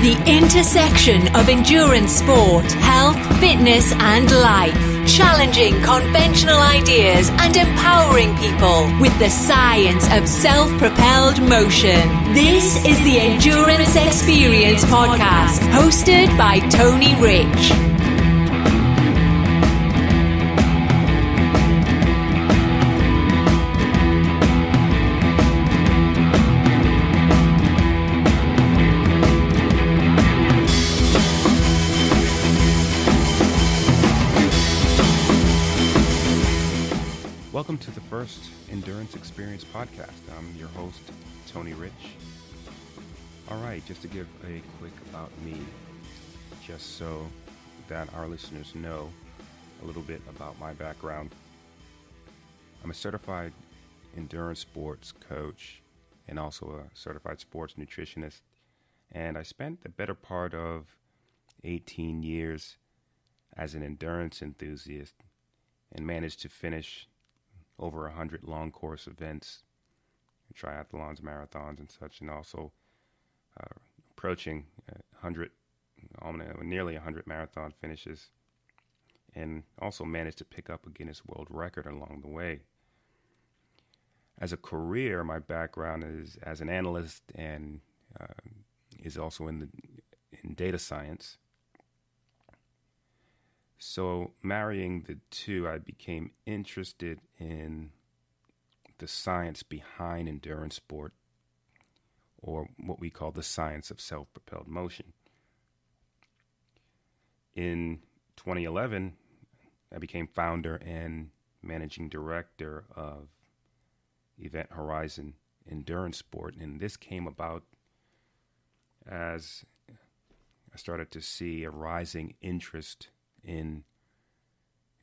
The intersection of endurance sport, health, fitness, and life. Challenging conventional ideas and empowering people with the science of self-propelled motion. This is the Endurance Experience Podcast, hosted by Tony Rich. Welcome to the first Endurance Experience Podcast. I'm your host, Tony Rich. All right, just to give a quick about me, just so that our listeners know a little bit about my background. I'm a certified endurance sports coach and also a certified sports nutritionist. And I spent the better part of 18 years as an endurance enthusiast and managed to finish over 100 long course events, triathlons, marathons, and such, and also approaching nearly 100 marathon finishes, and also managed to pick up a Guinness World Record along the way. As a career, my background is as an analyst and is also in data science. So marrying the two, I became interested in the science behind endurance sport, or what we call the science of self-propelled motion. In 2011, I became founder and managing director of Event Horizon Endurance Sport, and this came about as I started to see a rising interest in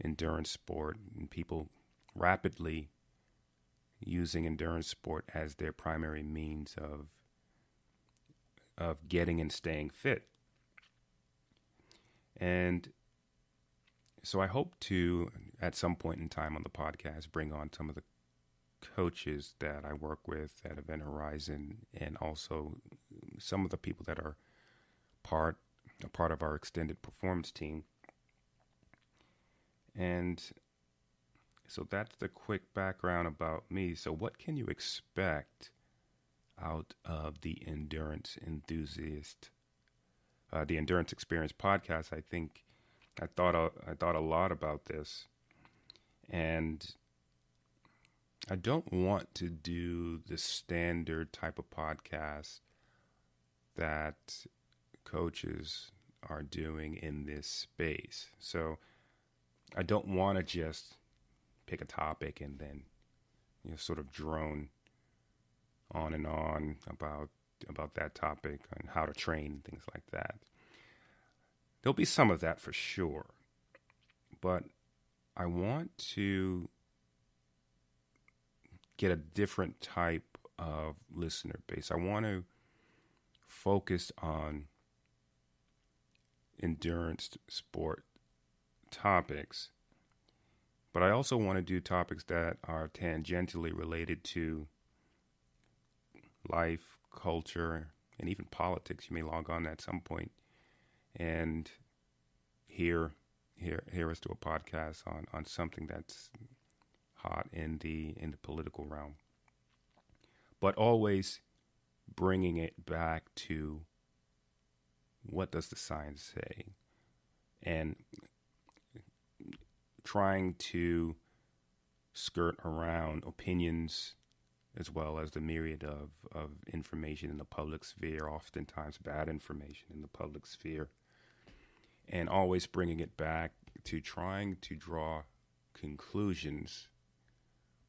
endurance sport and people rapidly using endurance sport as their primary means of getting and staying fit. And so I hope to, at some point in time on the podcast, bring on some of the coaches that I work with at Event Horizon, and also some of the people that are a part of our extended performance team. And so that's the quick background about me. So what can you expect out of the Endurance Enthusiast, the Endurance Experience Podcast? I think I thought a lot about this, and I don't want to do the standard type of podcast that coaches are doing in this space. So I don't want to just pick a topic and then sort of drone on and on about that topic and how to train and things like that. There'll be some of that for sure, but I want to get a different type of listener base. I want to focus on endurance sport topics, but I also want to do topics that are tangentially related to life, culture, and even politics. You may log on at some point and hear us do a podcast on something that's hot in the political realm, but always bringing it back to what does the science say, and trying to skirt around opinions as well as the myriad of information in the public sphere, oftentimes bad information in the public sphere, and always bringing it back to trying to draw conclusions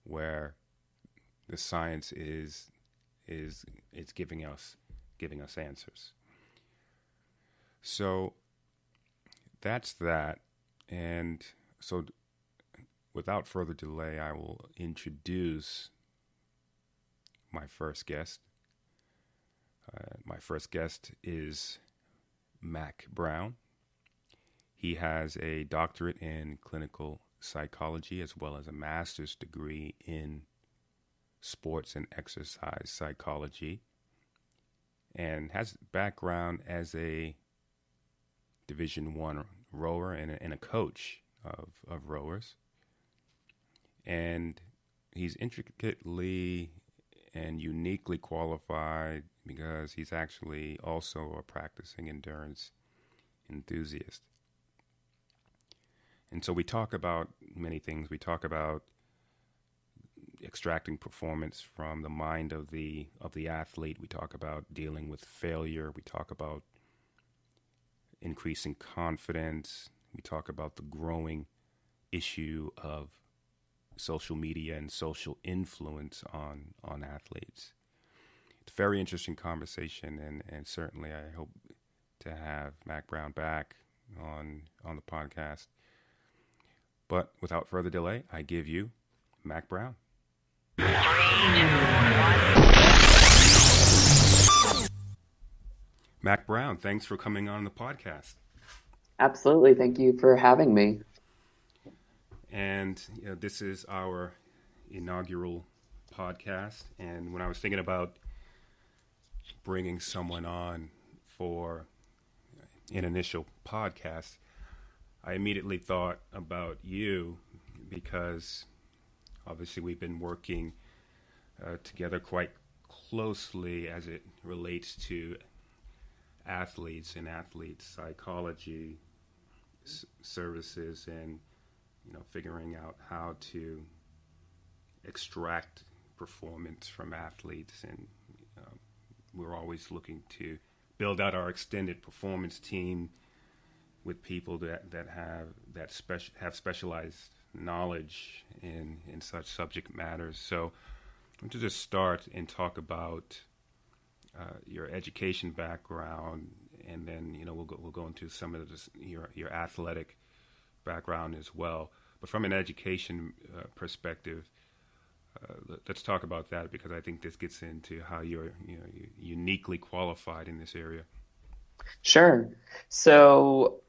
where the science is giving us answers. So that's that. And so without further delay, I will introduce my first guest. My first guest is Mac Brown. He has a doctorate in clinical psychology as well as a master's degree in sports and exercise psychology. and has background as a Division I rower and a coach of rowers. And he's intricately and uniquely qualified because he's actually also a practicing endurance enthusiast. And so we talk about many things. We talk about extracting performance from the mind of the athlete. We talk about dealing with failure. We talk about increasing confidence. We talk about the growing issue of social media and social influence on athletes. It's a very interesting conversation, and certainly I hope to have Mac Brown back on the podcast. But without further delay, I give you Mac Brown. Mac Brown, thanks for coming on the podcast. Absolutely. Thank you for having me. And this is our inaugural podcast. And when I was thinking about bringing someone on for an initial podcast, I immediately thought about you because obviously we've been working together quite closely as it relates to athletes and athlete psychology services, and figuring out how to extract performance from athletes. And we're always looking to build out our extended performance team with people that have specialized knowledge in such subject matters. So I want to just start and talk about your education background, and then we'll go into some of your athletic background as well. But from an education perspective, let's talk about that, because I think this gets into how you're uniquely qualified in this area. Sure. So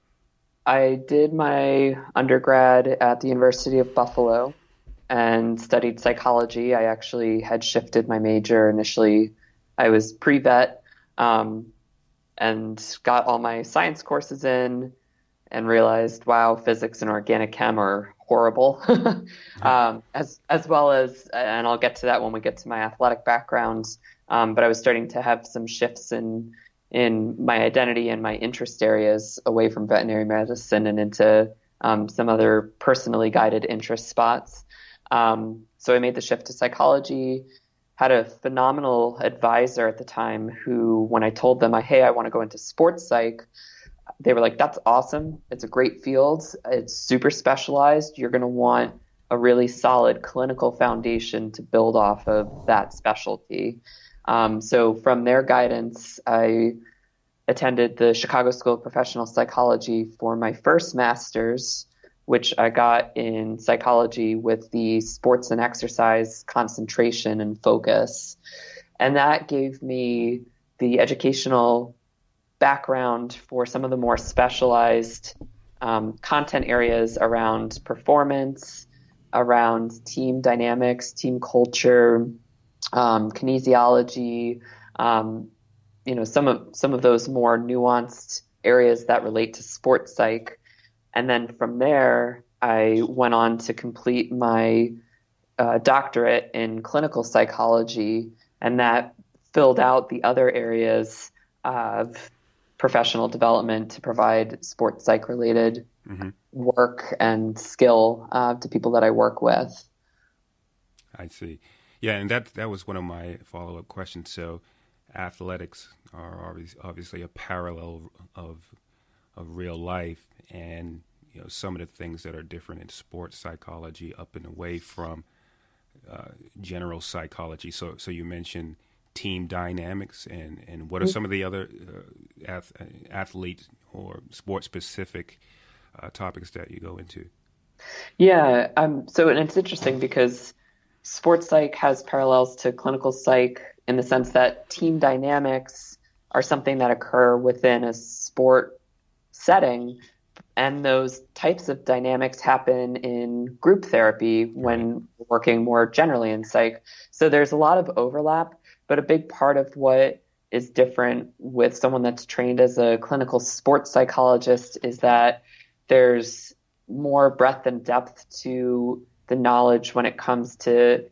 I did my undergrad at the University of Buffalo and studied psychology. I actually had shifted my major. Initially, I was pre-vet and got all my science courses in and realized, wow, physics and organic chem are horrible. As well as, and I'll get to that when we get to my athletic backgrounds, but I was starting to have some shifts in my identity and my interest areas away from veterinary medicine and into some other personally guided interest spots. So I made the shift to psychology, had a phenomenal advisor at the time who, when I told them, hey, I want to go into sports psych, they were like, that's awesome. It's a great field. It's super specialized. You're going to want a really solid clinical foundation to build off of that specialty. So from their guidance, I attended the Chicago School of Professional Psychology for my first master's, which I got in psychology with the sports and exercise concentration and focus. And that gave me the educational background for some of the more specialized content areas around performance, around team dynamics, team culture, kinesiology, some of those more nuanced areas that relate to sports psych. And then from there, I went on to complete my doctorate in clinical psychology, and that filled out the other areas of professional development to provide sports psych related work and skill to people that I work with. I see. Yeah, and that was one of my follow-up questions. So athletics are obviously a parallel of real life, and some of the things that are different in sports psychology up and away from general psychology. So you mentioned team dynamics, and what are some of the other athlete or sport specific topics that you go into? Yeah, so and it's interesting because sports psych has parallels to clinical psych in the sense that team dynamics are something that occur within a sport setting, and those types of dynamics happen in group therapy when working more generally in psych. So there's a lot of overlap, but a big part of what is different with someone that's trained as a clinical sports psychologist is that there's more breadth and depth to the knowledge when it comes to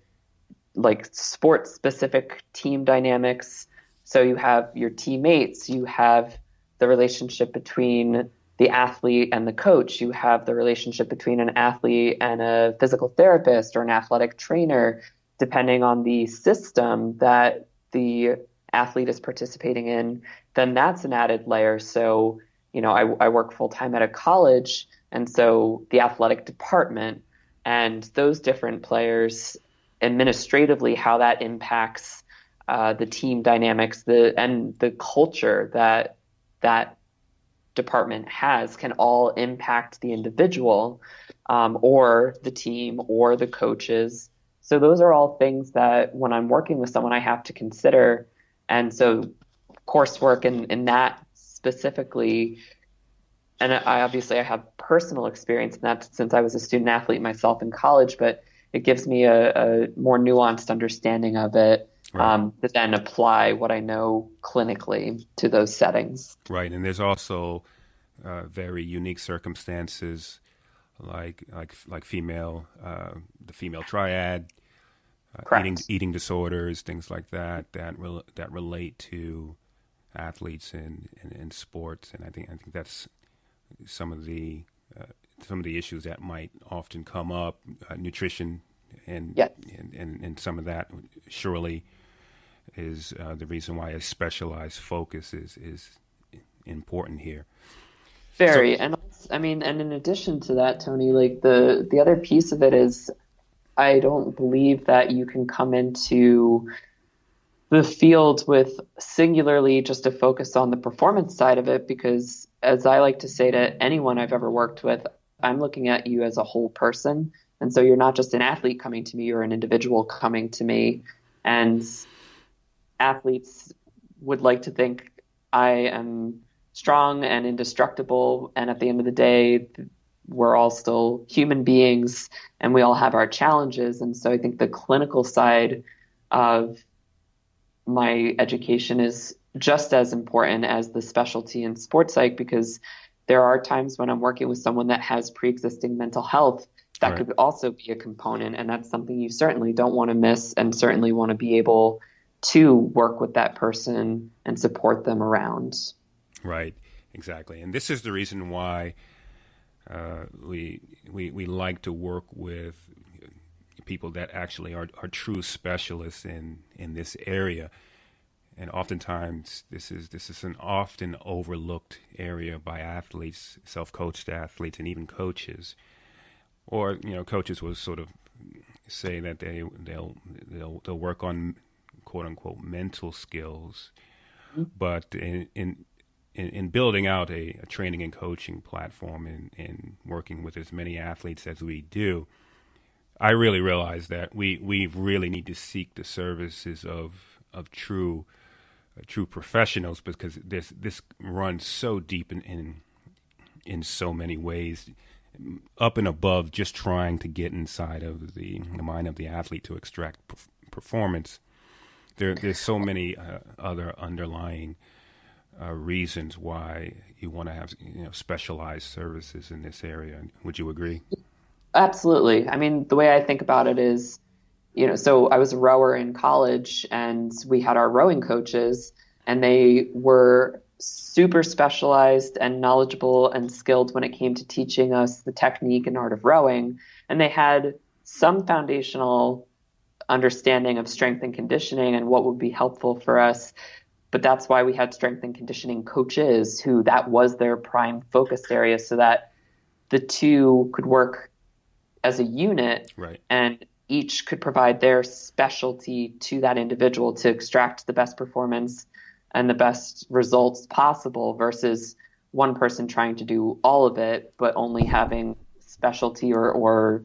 like sports specific team dynamics. So you have your teammates, you have the relationship between the athlete and the coach, you have the relationship between an athlete and a physical therapist or an athletic trainer, depending on the system that the athlete is participating in, then that's an added layer. So, I work full time at a college, and so the athletic department and those different players administratively, how that impacts the team dynamics, and the culture that department has can all impact the individual, or the team or the coaches. So those are all things that when I'm working with someone, I have to consider. And so coursework in that specifically, and I have personal experience in that since I was a student athlete myself in college, but it gives me a more nuanced understanding of it, Right. to then apply what I know clinically to those settings. Right. And there's also very unique circumstances like the female triad, Correct. eating disorders, things like that relate to athletes in sports, and I think that's some of the some of the issues that might often come up, nutrition and, Yes. and some of that surely is the reason why a specialized focus is important here. So Very. And I mean, and in addition to that, Tony, like the other piece of it is I don't believe that you can come into the field with singularly just a focus on the performance side of it, because as I like to say to anyone I've ever worked with, I'm looking at you as a whole person. And so you're not just an athlete coming to me, you're an individual coming to me. And athletes would like to think I am strong and indestructible. And at the end of the day, we're all still human beings and we all have our challenges. And so I think the clinical side of my education is just as important as the specialty in sports psych, because there are times when I'm working with someone that has pre-existing mental health that right, could also be a component. And that's something you certainly don't want to miss and certainly want to be able to work with that person and support them around. right, exactly, and this is the reason why we like to work with people that actually are true specialists in this area. And oftentimes, this is an often overlooked area by athletes, self-coached athletes, and even coaches. Or coaches will sort of say that they'll work on quote unquote mental skills, but in building out a training and coaching platform and working with as many athletes as we do, I really realize that we really need to seek the services of true professionals, because this runs so deep in so many ways, up and above just trying to get inside of the mind of the athlete to extract performance. There's so many other underlying reasons why you want to have specialized services in this area. Would you agree? Absolutely. I mean, the way I think about it is, so I was a rower in college and we had our rowing coaches and they were super specialized and knowledgeable and skilled when it came to teaching us the technique and art of rowing. And they had some foundational understanding of strength and conditioning and what would be helpful for us. But that's why we had strength and conditioning coaches who that was their prime focus area, so that the two could work as a unit, Right. and each could provide their specialty to that individual to extract the best performance and the best results possible, versus one person trying to do all of it but only having specialty or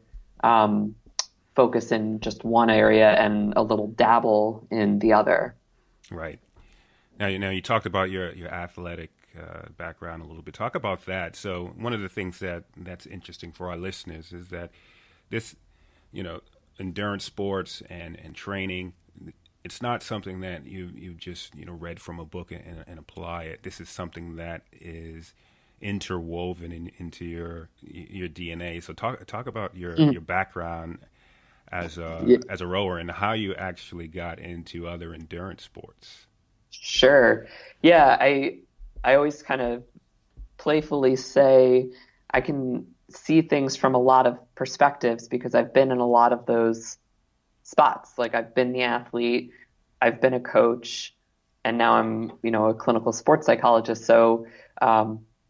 focus in just one area and a little dabble in the other. Right. Now, you talked about your athletic background a little bit. Talk about that. So one of the things that's interesting for our listeners is that this, endurance sports and training, it's not something that you just read from a book and apply it. This is something that is interwoven into your DNA. So talk about your background as Yeah. a rower and how you actually got into other endurance sports. Sure. Yeah, I always kind of playfully say I can see things from a lot of perspectives because I've been in a lot of those spots. Like I've been the athlete, I've been a coach, and now I'm, a clinical sports psychologist. So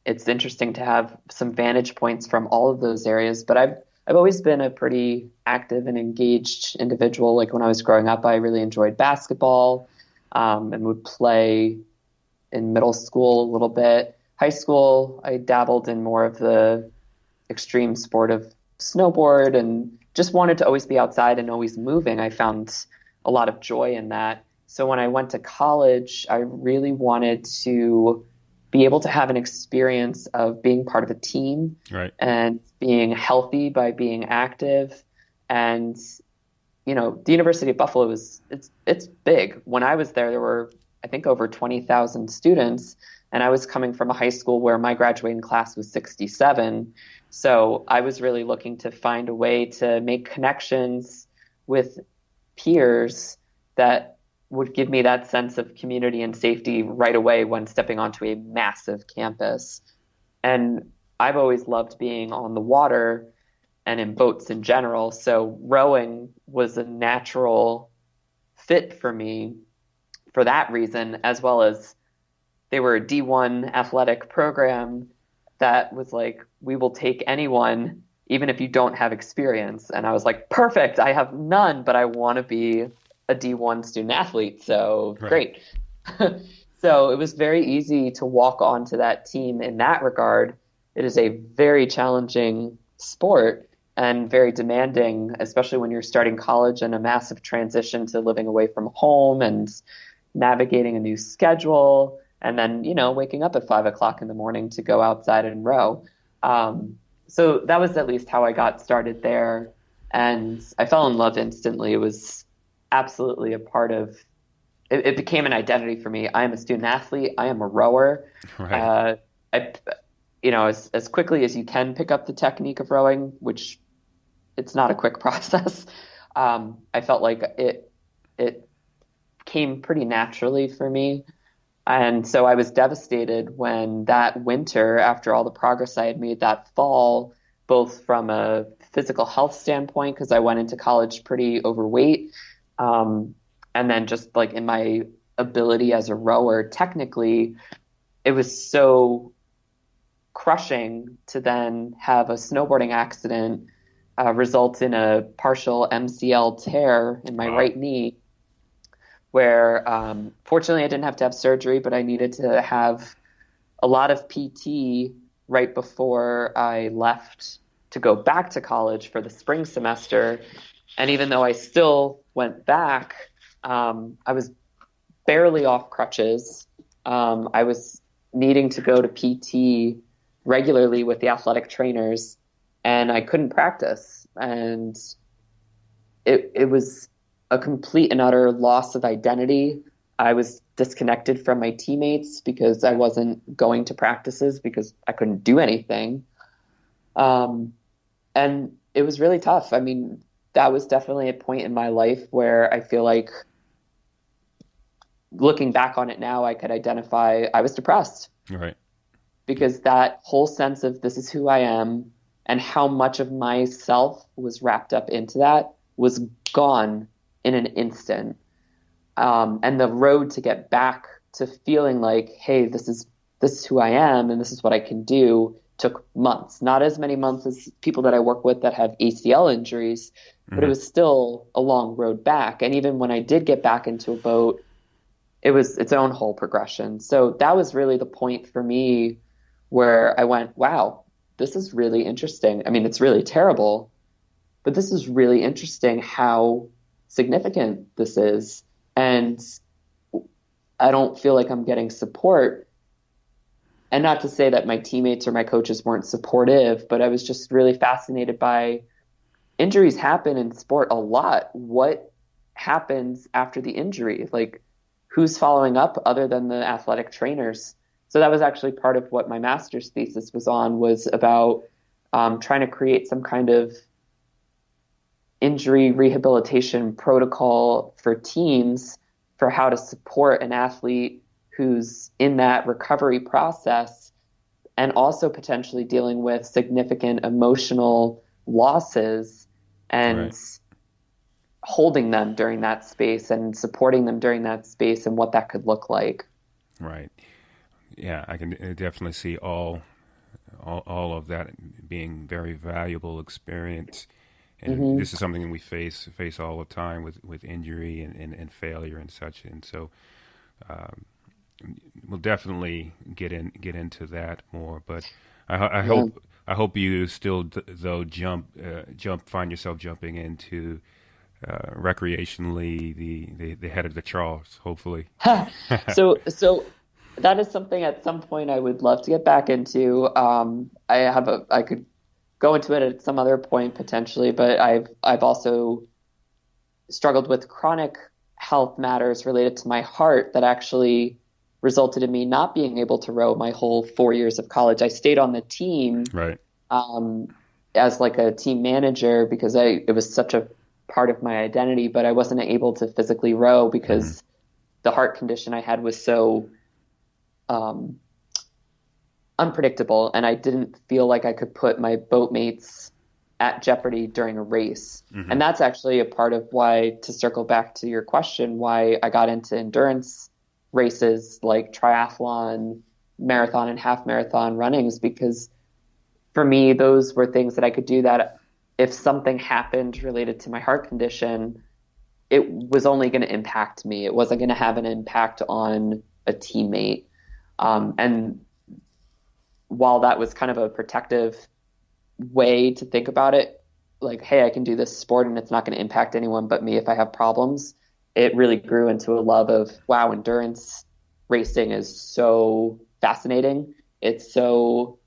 it's interesting to have some vantage points from all of those areas. But I've always been a pretty active and engaged individual. Like when I was growing up, I really enjoyed basketball and would play in middle school a little bit. High school, I dabbled in more of the extreme sport of snowboard and just wanted to always be outside and always moving. I found a lot of joy in that. So when I went to college, I really wanted to be able to have an experience of being part of a team, right, and being healthy by being active. And, the University of Buffalo it's big. When I was there were, I think, over 20,000 students, and I was coming from a high school where my graduating class was 67. So I was really looking to find a way to make connections with peers that would give me that sense of community and safety right away when stepping onto a massive campus. And I've always loved being on the water and in boats in general. So rowing was a natural fit for me for that reason, as well as they were a D1 athletic program that was like, we will take anyone, even if you don't have experience. And I was like, perfect, I have none, but I want to be a D1 student athlete. So right. Great. So it was very easy to walk onto that team in that regard. It is a very challenging sport and very demanding, especially when you're starting college and a massive transition to living away from home and navigating a new schedule. And then, waking up at 5 o'clock in the morning to go outside and row. So that was at least how I got started there. And I fell in love instantly. It was absolutely a part of it. It became an identity for me. I am a student athlete. I am a rower. Right. As quickly as you can pick up the technique of rowing, which it's not a quick process. I felt like it came pretty naturally for me. And so I was devastated when that winter, after all the progress I had made that fall, both from a physical health standpoint, because I went into college pretty overweight, and then just like in my ability as a rower, technically, it was so crushing to then have a snowboarding accident result in a partial MCL tear in my right knee, where fortunately I didn't have to have surgery, but I needed to have a lot of PT right before I left to go back to college for the spring semester. And even though I still went back, I was barely off crutches. I was needing to go to PT regularly with the athletic trainers, and I couldn't practice. And it was a complete and utter loss of identity. I was disconnected from my teammates because I wasn't going to practices because I couldn't do anything. And it was really tough. I mean, that was definitely a point in my life where I feel like, looking back on it now, I could identify I was depressed. Right. Because that whole sense of this is who I am and how much of myself was wrapped up into that was gone in an instant. And the road to get back to feeling like, hey, this is who I am and this is what I can do took months. Not as many months as people that I work with that have ACL injuries, but it was still a long road back. And even when I did get back into a boat, it was its own whole progression. So that was really the point for me where I went, wow, this is really interesting. I mean, it's really terrible, but this is really interesting how significant this is. And I don't feel like I'm getting support. And not to say that my teammates or my coaches weren't supportive, but I was just really fascinated by injuries happen in sport a lot. What happens after the injury? Like, who's following up other than the athletic trainers? So that was actually part of what my master's thesis was about trying to create some kind of injury rehabilitation protocol for teams for how to support an athlete who's in that recovery process and also potentially dealing with significant emotional losses and Right. holding them during that space and supporting them during that space and what that could look like. Right. Yeah, I can definitely see all of that being very valuable experience. And Hmm. this is something we face all the time with injury and failure and such. And so we'll definitely get into that more. But Yeah. I hope you still though find yourself jumping into recreationally the head of the Charles. Hopefully. So that is something at some point I would love to get back into. I could go into it at some other point potentially, but I've also struggled with chronic health matters related to my heart that actually resulted in me not being able to row my whole 4 years of college. I stayed on the team Right. um, as like a team manager because it was such a part of my identity, but I wasn't able to physically row Hmm. because the heart condition I had was so um, unpredictable, and I didn't feel like I could put my boatmates at jeopardy during a race. Hmm. And that's actually a part of why, to circle back to your question, why I got into endurance races like triathlon, marathon, and half marathon runnings, because for me, those were things that I could do that if something happened related to my heart condition, it was only going to impact me. It wasn't going to have an impact on a teammate. And while that was kind of a protective way to think about it, like, hey, I can do this sport and it's not going to impact anyone but me if I have problems, it really grew into a love of, wow, endurance racing is so fascinating. It's so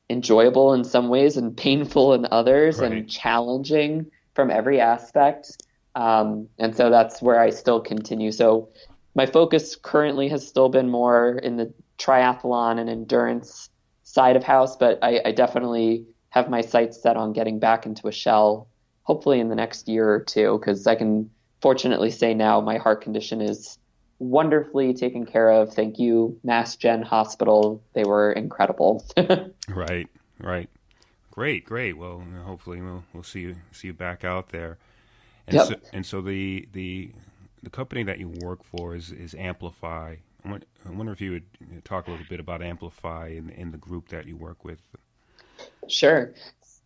enjoyable in some ways and painful in others Right. and challenging from every aspect. And so that's where I still continue. So my focus currently has still been more in the triathlon and endurance side of house, but I definitely have my sights set on getting back into a shell, hopefully in the next year or two, because I can fortunately say now my heart condition is wonderfully taken care of. Thank you, Mass Gen Hospital. They were incredible. Right. Right. Great. Great. Well, hopefully we'll see you back out there. Yep. And so the company that you work for is Amplify. I wonder if you would talk a little bit about Amplify in the group that you work with. Sure.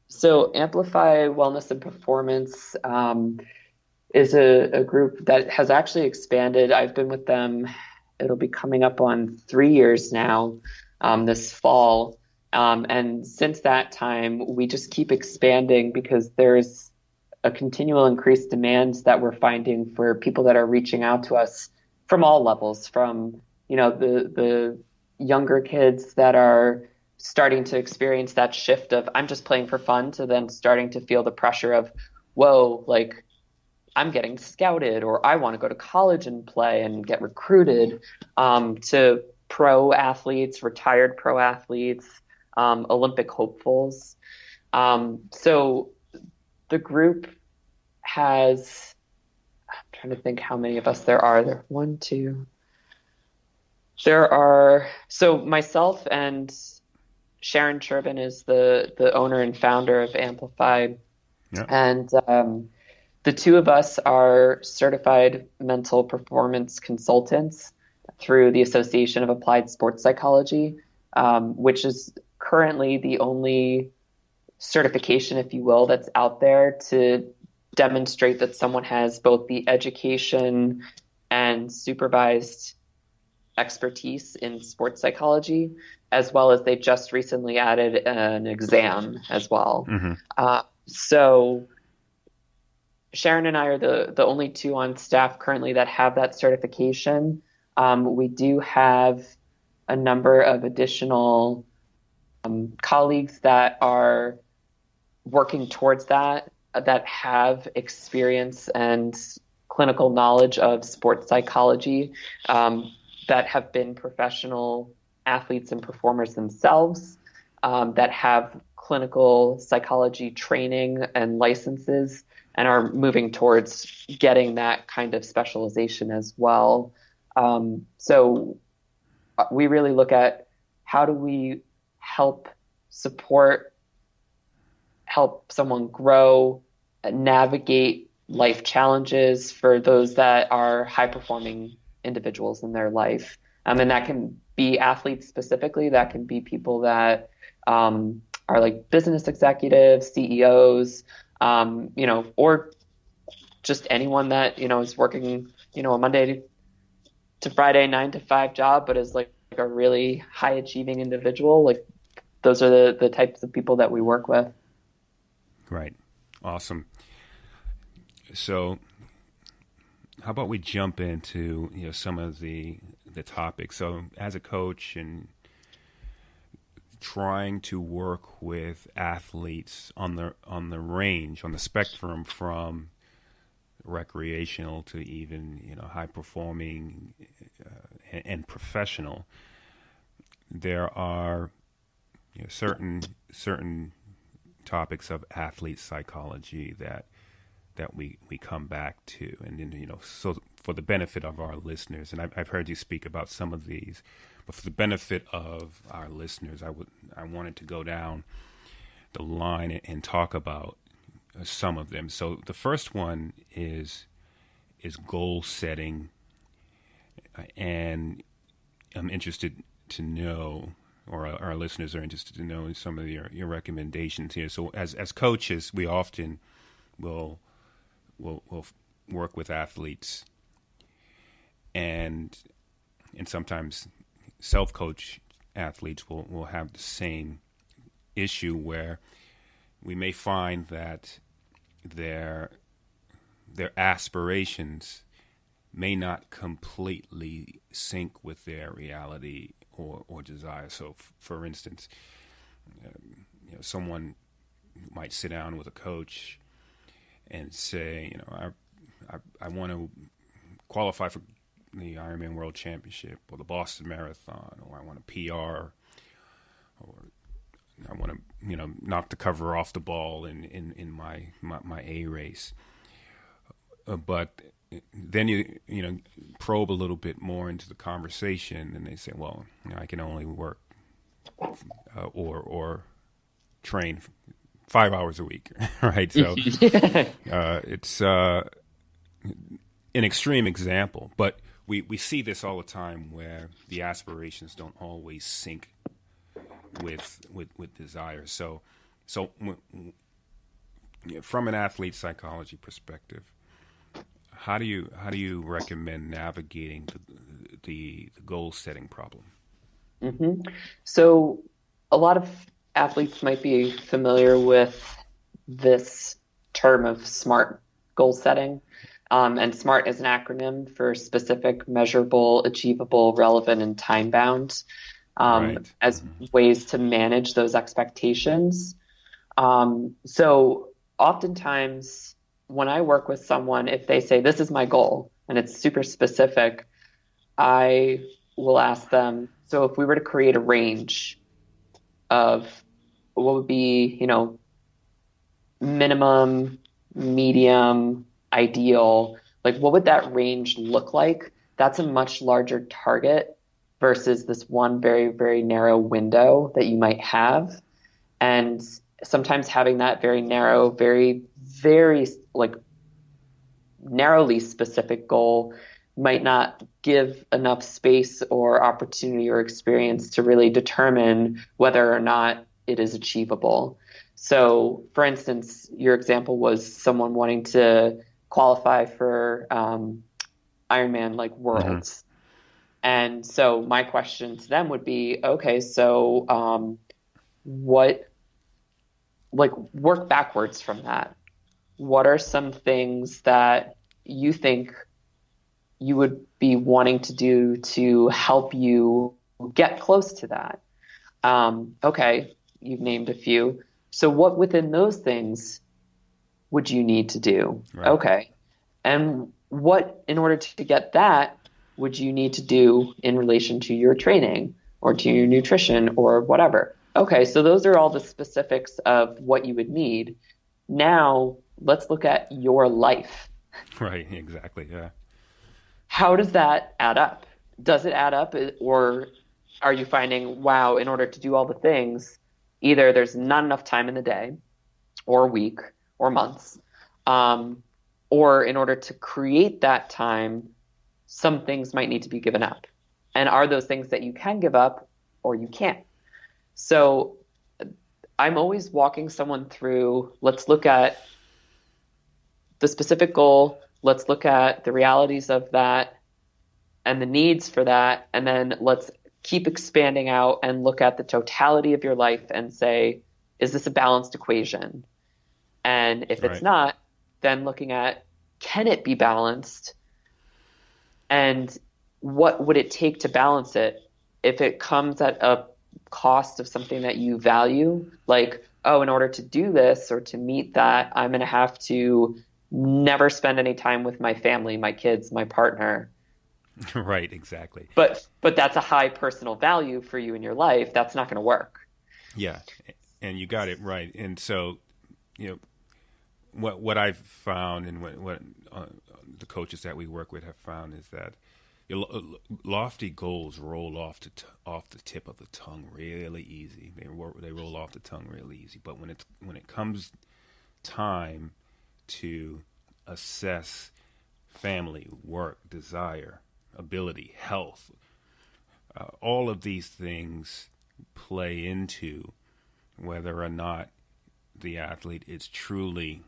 So Amplify Wellness and Performance is a group that has actually expanded. I've been with them, it'll be coming up on 3 years now, this fall. And since that time, we just keep expanding because there's a continual increased demand that we're finding for people that are reaching out to us from all levels, from, the younger kids that are starting to experience that shift of I'm just playing for fun to then starting to feel the pressure of, whoa, like I'm getting scouted or I want to go to college and play and get recruited, to pro athletes, retired pro athletes, Olympic hopefuls. So the group has, I'm trying to think how many of us there are. There, one, two. There are, so myself and Sharon Turbin is the owner and founder of Amplify. Yeah. And the two of us are certified mental performance consultants through the Association of Applied Sports Psychology, which is currently the only certification, if you will, that's out there to demonstrate that someone has both the education and supervised expertise in sports psychology, as well as they just recently added an exam as well. Hmm. So Sharon and I are the only two on staff currently that have that certification. We do have a number of additional colleagues that are working towards that have experience and clinical knowledge of sports psychology that have been professional athletes and performers themselves, that have clinical psychology training and licenses and are moving towards getting that kind of specialization as well. So we really look at how do we help someone grow, navigate life challenges for those that are high performing individuals in their life. And that can be athletes specifically, that can be people that are like business executives, CEOs, or just anyone that, is working, a Monday to Friday 9 to 5 job, but is like a really high achieving individual. Like those are the types of people that we work with. Right. Awesome. So how about we jump into, some of the topics. So as a coach and trying to work with athletes on the range, on the spectrum from recreational to even, high performing and professional, there are certain topics of athlete psychology that we come back to, and then so for the benefit of our listeners, and I've heard you speak about some of these, but for the benefit of our listeners, I wanted to go down the line and talk about some of them. So the first one is goal setting, and I'm interested to know, or our listeners are interested to know, some of your recommendations here. So as coaches, we often will work with athletes, and sometimes self-coach athletes will have the same issue where we may find that their aspirations may not completely sync with their reality or desire. So, for instance, someone might sit down with a coach and say, I want to qualify for the Ironman World Championship or the Boston Marathon, or I want a PR, or I want to, knock the cover off the ball in my A race. But then you probe a little bit more into the conversation, and they say, well, I can only work or train 5 hours a week, right? So it's an extreme example, but we see this all the time where the aspirations don't always sync with desire. So from an athlete psychology perspective, how do you recommend navigating the goal setting problem? Mm-hmm. So a lot of athletes might be familiar with this term of SMART goal setting. And SMART is an acronym for specific, measurable, achievable, relevant, and time bound, Right. as ways to manage those expectations. So oftentimes when I work with someone, if they say, this is my goal, and it's super specific, I will ask them, so if we were to create a range of what would be, minimum, medium, ideal, like what would that range look like? That's a much larger target versus this one very, very narrow window that you might have. And sometimes having that very narrow, very, very like narrowly specific goal might not give enough space or opportunity or experience to really determine whether or not it is achievable. So, for instance, your example was someone wanting to qualify for Ironman like Worlds. And so my question to them would be, okay, so what, like, work backwards from that. What are some things that you think you would be wanting to do to help you get close to that? Okay, you've named a few. So what within those things would you need to do? Right. Okay. And what, in order to get that, would you need to do in relation to your training or to your nutrition or whatever? Okay, so those are all the specifics of what you would need. Now, let's look at your life. Right, exactly. Yeah. How does that add up? Does it add up, or are you finding, wow, in order to do all the things, either there's not enough time in the day or week or months, um, or in order to create that time, some things might need to be given up. And are those things that you can give up or you can't? So I'm always walking someone through, let's look at the specific goal, let's look at the realities of that and the needs for that, and then let's keep expanding out and look at the totality of your life and say, is this a balanced equation? And if it's Right. not, then looking at, can it be balanced? And what would it take to balance it? If it comes at a cost of something that you value, like, oh, in order to do this or to meet that, I'm going to have to never spend any time with my family, my kids, my partner. Right, exactly. But that's a high personal value for you in your life. That's not going to work. Yeah, and you got it right. And so, you know, what I've found and what the coaches that we work with have found is that lofty goals roll off the tip of the tongue really easy. They roll off the tongue really easy. But when it comes time to assess family, work, desire, ability, health, all of these things play into whether or not the athlete is truly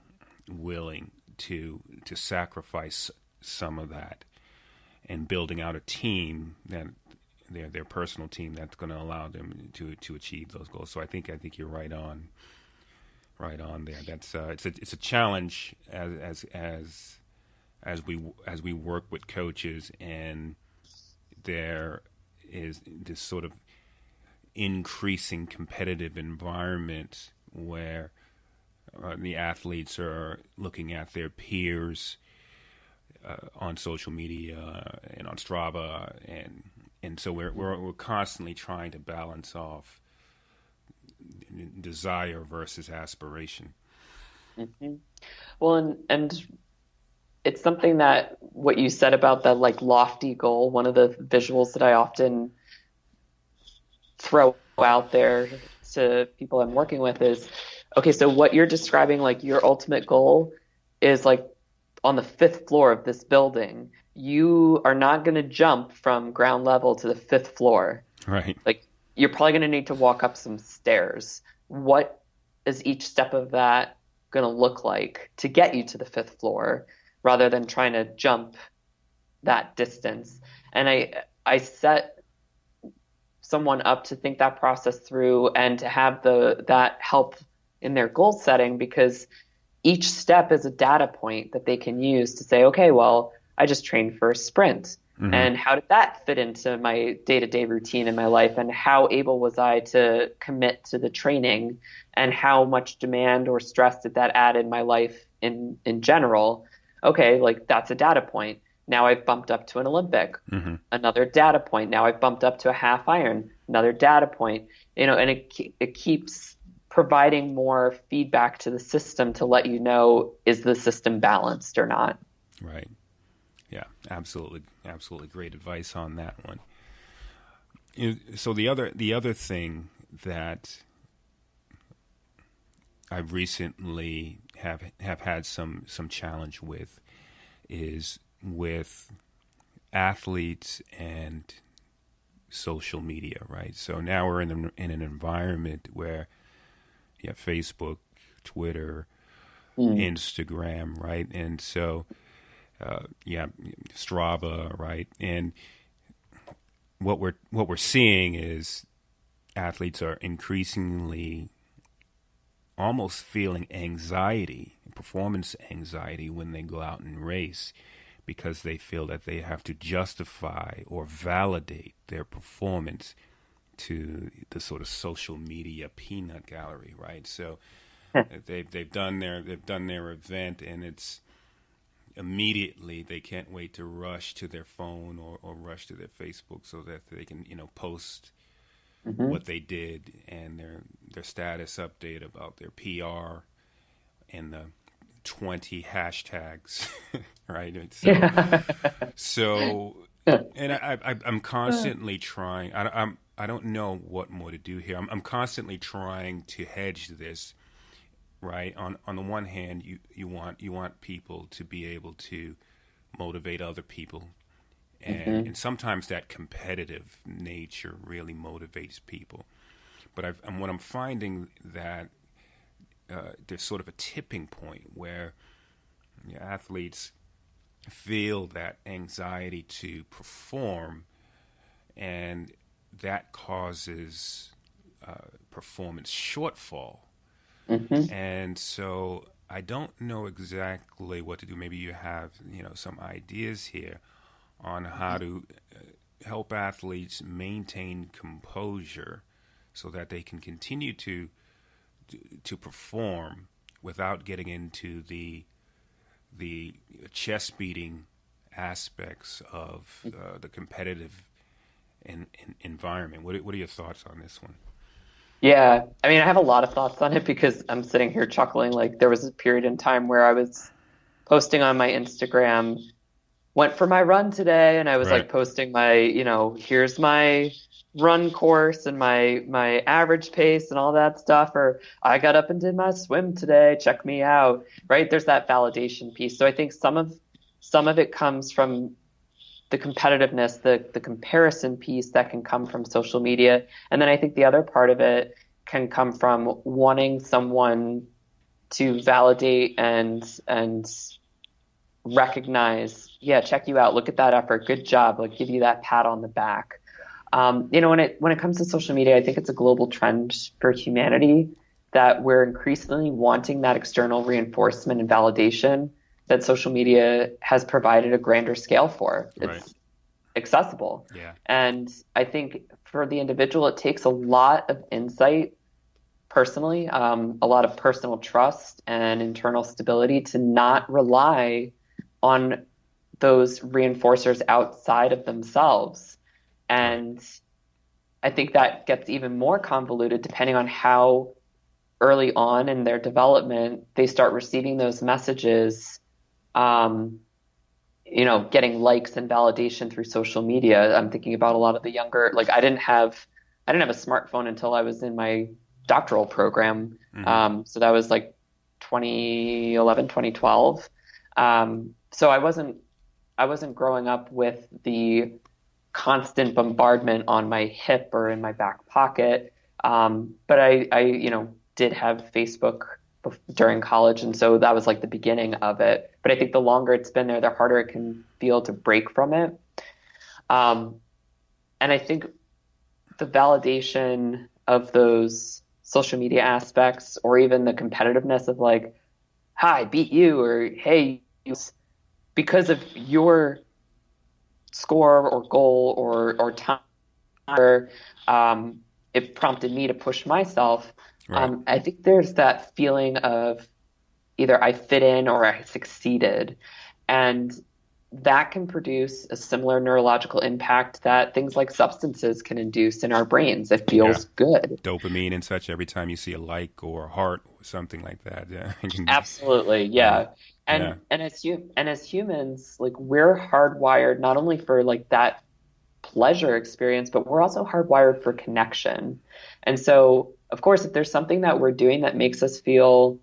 willing to sacrifice some of that and building out a team that their personal team that's going to allow them to achieve those goals. So I think you're right on there. That's it's a challenge as we work with coaches, and there is this sort of increasing competitive environment where the athletes are looking at their peers on social media and on Strava, and so we're constantly trying to balance off desire versus aspiration. Mm-hmm. Well, and it's something that what you said about that like lofty goal, one of the visuals that I often throw out there to people I'm working with is, okay, so what you're describing, like your ultimate goal is like on the fifth floor of this building. You are not going to jump from ground level to the fifth floor. Right. Like you're probably going to need to walk up some stairs. What is each step of that going to look like to get you to the fifth floor rather than trying to jump that distance? And I set someone up to think that process through and to have that help in their goal setting, because each step is a data point that they can use to say, okay, well, I just trained for a sprint. Mm-hmm. And how did that fit into my day-to-day routine in my life? And how able was I to commit to the training? And how much demand or stress did that add in my life in general? Okay, like that's a data point. Now I've bumped up to an Olympic. Mm-hmm. Another data point. Now I've bumped up to a half iron. Another data point. And it keeps providing more feedback to the system to let you know, is the system balanced or not? Right. Yeah, absolutely. Absolutely great advice on that one. So the other thing that I've recently have had some challenge with is with athletes and social media, right? So now we're in an environment where you have Facebook, Twitter, Instagram, right? And so Strava, right? And what we're seeing is athletes are increasingly almost feeling anxiety, performance anxiety, when they go out and race, because they feel that they have to justify or validate their performance to the sort of social media peanut gallery, right? So they've done their event, and it's immediately they can't wait to rush to their phone or rush to their Facebook so that they can, post what they did and their status update about their PR and the 20 hashtags, right? So, and I'm constantly trying. I don't know what more to do here. I'm constantly trying to hedge this. Right. On the one hand, you want people to be able to motivate other people, and sometimes that competitive nature really motivates people. But what I'm finding that there's sort of a tipping point where athletes feel that anxiety to perform, and that causes performance shortfall. And so I don't know exactly what to do. Maybe you have, some ideas here on how to help athletes maintain composure so that they can continue to perform without getting into the chest beating aspects of the competitive environment. What are your thoughts on this one? Yeah, I mean, I have a lot of thoughts on it because I'm sitting here chuckling. Like, there was a period in time where I was posting on my Instagram, went for my run today, and I was Right. like posting my, here's my run course and my average pace and all that stuff, or I got up and did my swim today, check me out, right? There's that validation piece. So I think some of it comes from the competitiveness, the comparison piece that can come from social media. And then I think the other part of it can come from wanting someone to validate and recognize, yeah, check you out, look at that effort, good job, like give you that pat on the back. When it comes to social media, I think it's a global trend for humanity that we're increasingly wanting that external reinforcement and validation that social media has provided a grander scale for. It's Right. accessible. Yeah. And I think for the individual, it takes a lot of insight personally, a lot of personal trust and internal stability to not rely on those reinforcers outside of themselves. And I think that gets even more convoluted depending on how early on in their development they start receiving those messages, getting likes and validation through social media. I'm thinking about a lot of the younger, like I didn't have a smartphone until I was in my doctoral program. So that was like 2011, 2012. So I wasn't growing up with the constant bombardment on my hip or in my back pocket. But I did have Facebook during college, and so that was like the beginning of it. But I think the longer it's been there, the harder it can feel to break from it. And I think the validation of those social media aspects, or even the competitiveness of like, hi, I beat you, or hey, because of your score or goal or time, it prompted me to push myself. Right. I think there's that feeling of either I fit in or I succeeded. And that can produce a similar neurological impact that things like substances can induce in our brains. It feels good. Dopamine and such every time you see a like or a heart or something like that. Yeah. Absolutely. Yeah. And as humans, like we're hardwired not only for like that pleasure experience, but we're also hardwired for connection. And so, of course, if there's something that we're doing that makes us feel,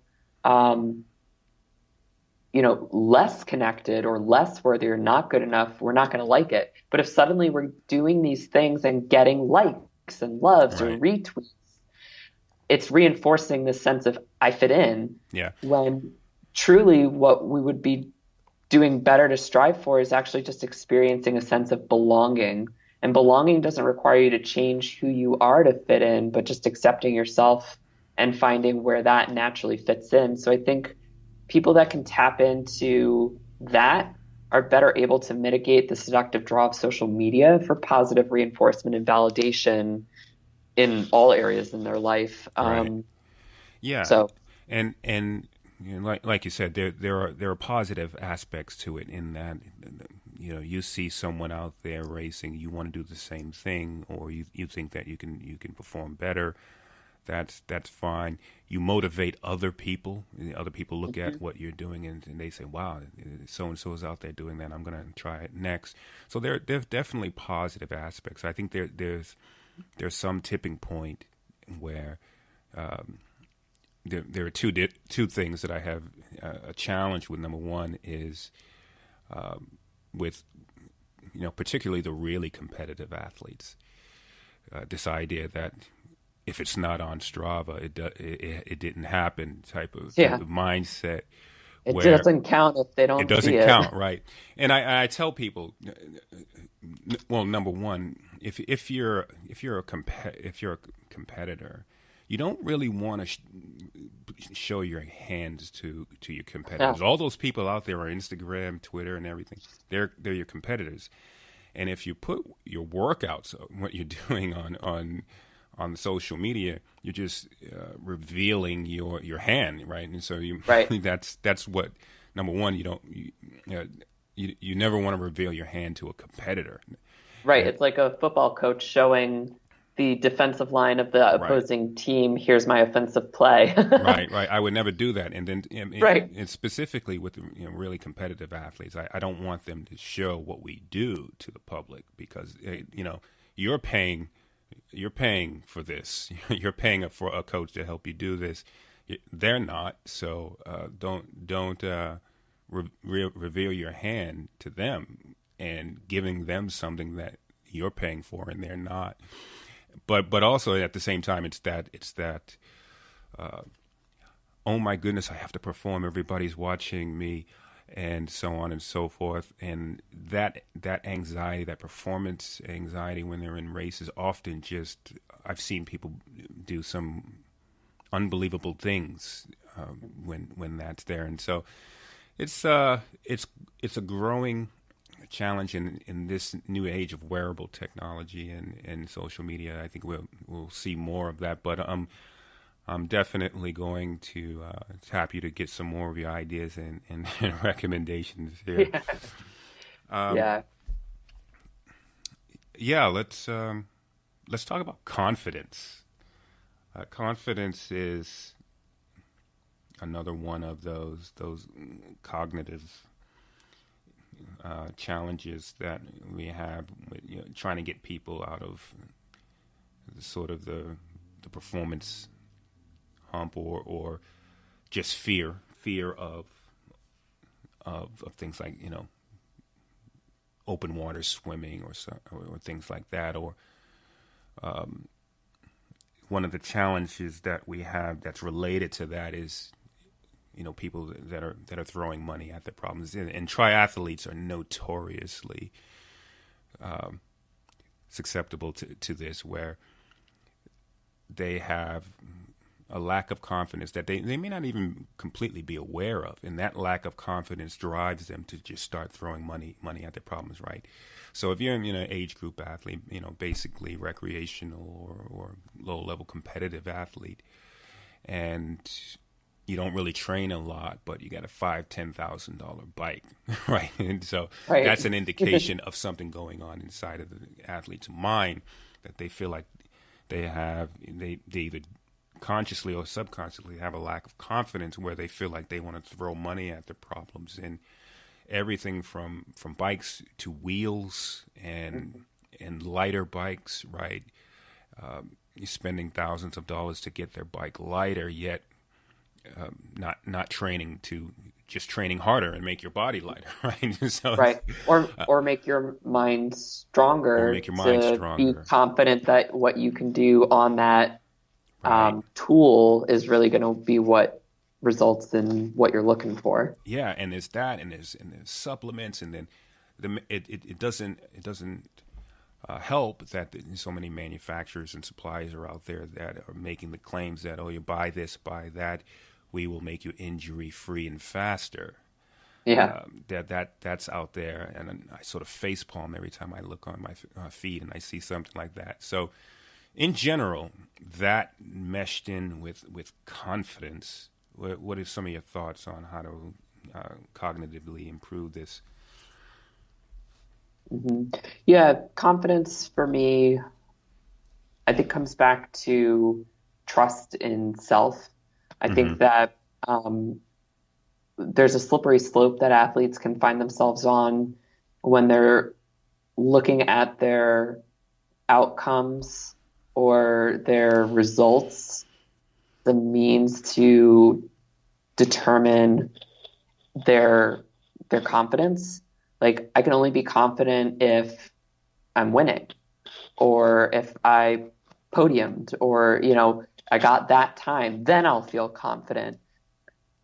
less connected or less worthy or not good enough, we're not going to like it. But if suddenly we're doing these things and getting likes and loves or retweets, it's reinforcing this sense of I fit in. Yeah. When truly what we would be doing better to strive for is actually just experiencing a sense of belonging. And belonging doesn't require you to change who you are to fit in, but just accepting yourself and finding where that naturally fits in. So I think people that can tap into that are better able to mitigate the seductive draw of social media for positive reinforcement and validation in all areas in their life. Yeah. So, and like you said, there are positive aspects to it in that you see someone out there racing, you want to do the same thing, or you think that you can perform better. That's fine. You motivate other people. Other people look at what you're doing and they say, "Wow, so and so is out there doing that. I'm going to try it next." So there's definitely positive aspects. I think there's some tipping point where there are two things that I have a challenge with. Number one is with particularly the really competitive athletes. This idea that if it's not on Strava, it didn't happen type of mindset. It doesn't count if they don't. It doesn't count, right? And I tell people, well, number one, if you're a competitor, you don't really want to show your hands to your competitors. All those people out there on Instagram, Twitter, and everything, they're your competitors. And if you put your workouts, what you're doing on social media, you're just revealing your hand, right? And so that's what number one. You never want to reveal your hand to a competitor, right? It's like a football coach showing the defensive line of the opposing team. Here's my offensive play. right. I would never do that. And then, and specifically with really competitive athletes, I don't want them to show what we do to the public because you're paying for this. You're paying for a coach to help you do this. They're not. So don't reveal your hand to them and giving them something that you're paying for and they're not. But also at the same time, it's that oh my goodness, I have to perform. Everybody's watching me, and so on and so forth. And that anxiety, that performance anxiety when they're in races, often just I've seen people do some unbelievable things when that's there. And so it's a growing challenge in this new age of wearable technology and social media. I think we'll see more of that. But I'm definitely going to tap you to get some more of your ideas and recommendations here. Let's talk about confidence. Confidence is another one of those cognitive challenges that we have with trying to get people out of the performance hump or just fear of things like open water swimming or things like that, or one of the challenges that we have that's related to that is people that are throwing money at the problems, and triathletes are notoriously susceptible to this, where they have a lack of confidence that they may not even completely be aware of, and that lack of confidence drives them to just start throwing money at their problems, right? So if you're in an age group athlete, basically recreational or low level competitive athlete, and you don't really train a lot, but you got a $5,000-$10,000 bike, right? And so that's an indication of something going on inside of the athlete's mind, that they feel like they either consciously or subconsciously have a lack of confidence, where they feel like they want to throw money at their problems, and everything from bikes to wheels and lighter bikes, right? You're spending thousands of dollars to get their bike lighter, yet not training to just training harder and make your body lighter, right? So or make your mind stronger, be confident that what you can do on that tool is really going to be what results in what you're looking for. Yeah, and there's that, and there's supplements, and then it doesn't help that so many manufacturers and suppliers are out there that are making the claims that, you buy this, buy that, we will make you injury free and faster. Yeah, that's out there, and I sort of facepalm every time I look on my feed and I see something like that. So, in general, that meshed in with confidence what are some of your thoughts on how to cognitively improve this? Yeah, confidence for me, I think comes back to trust in self. I Mm-hmm. think that um, there's a slippery slope that athletes can find themselves on when they're looking at their outcomes or their results, the means to determine their their confidence. Like I can only be confident if I'm winning or if I podiumed or I got that time, then I'll feel confident.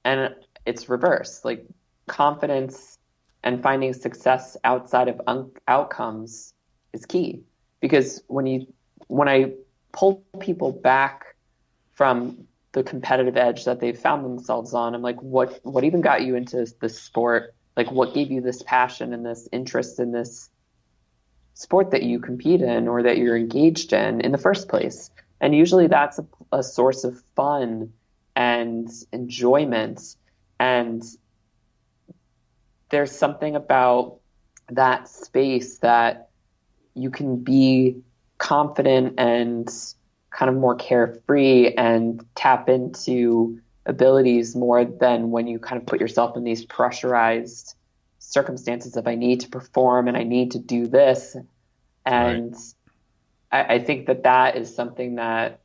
And it's reverse. Like confidence and finding success outside of outcomes is key because when I pull people back from the competitive edge that they've found themselves on, I'm like, what even got you into this sport? Like what gave you this passion and this interest in this sport that you compete in or that you're engaged in the first place? And usually that's a source of fun and enjoyment. And there's something about that space that you can be confident and kind of more carefree and tap into abilities more than when you kind of put yourself in these pressurized circumstances of I need to perform and I need to do this. And I think that is something that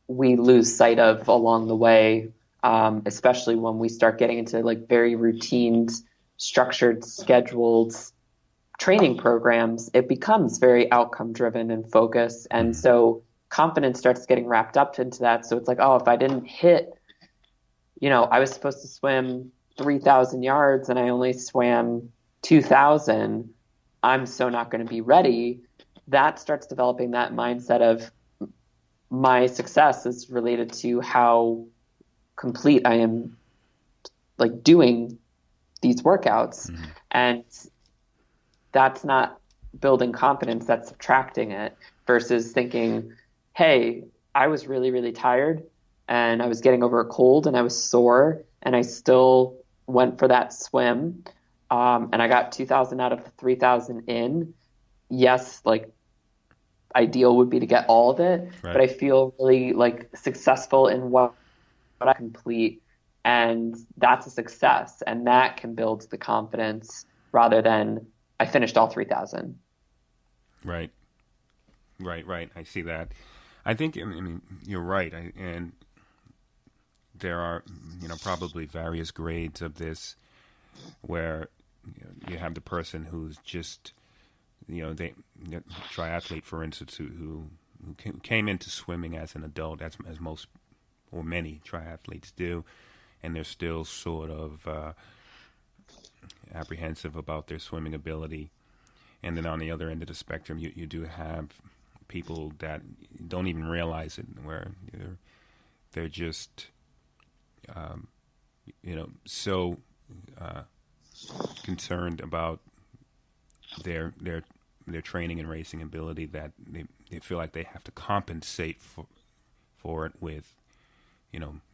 we lose sight of along the way, especially when we start getting into like very routine, structured, scheduled training programs. It becomes very outcome driven and focused. And so confidence starts getting wrapped up into that. So it's like, oh, if I didn't hit, I was supposed to swim 3,000 yards and I only swam 2,000, I'm so not going to be ready. That starts developing that mindset of my success is related to how complete I am like doing these workouts. And that's not building confidence, that's subtracting it versus thinking, hey, I was really, really tired and I was getting over a cold and I was sore and I still went for that swim. And I got 2,000 out of the 3,000 in. Yes, like ideal would be to get all of it, Right. but I feel really like successful in what I complete. And that's a success. And that can build the confidence rather than I finished all 3,000. Right. I see that. I think, I mean, you're right. And there are, probably various grades of this where you have the person who's just, triathlete, for instance, who came into swimming as an adult, as most or many triathletes do, and they're still sort of apprehensive about their swimming ability. And then on the other end of the spectrum, you do have people that don't even realize it, where they're just, so concerned about their training and racing ability that they feel like they have to compensate for it with,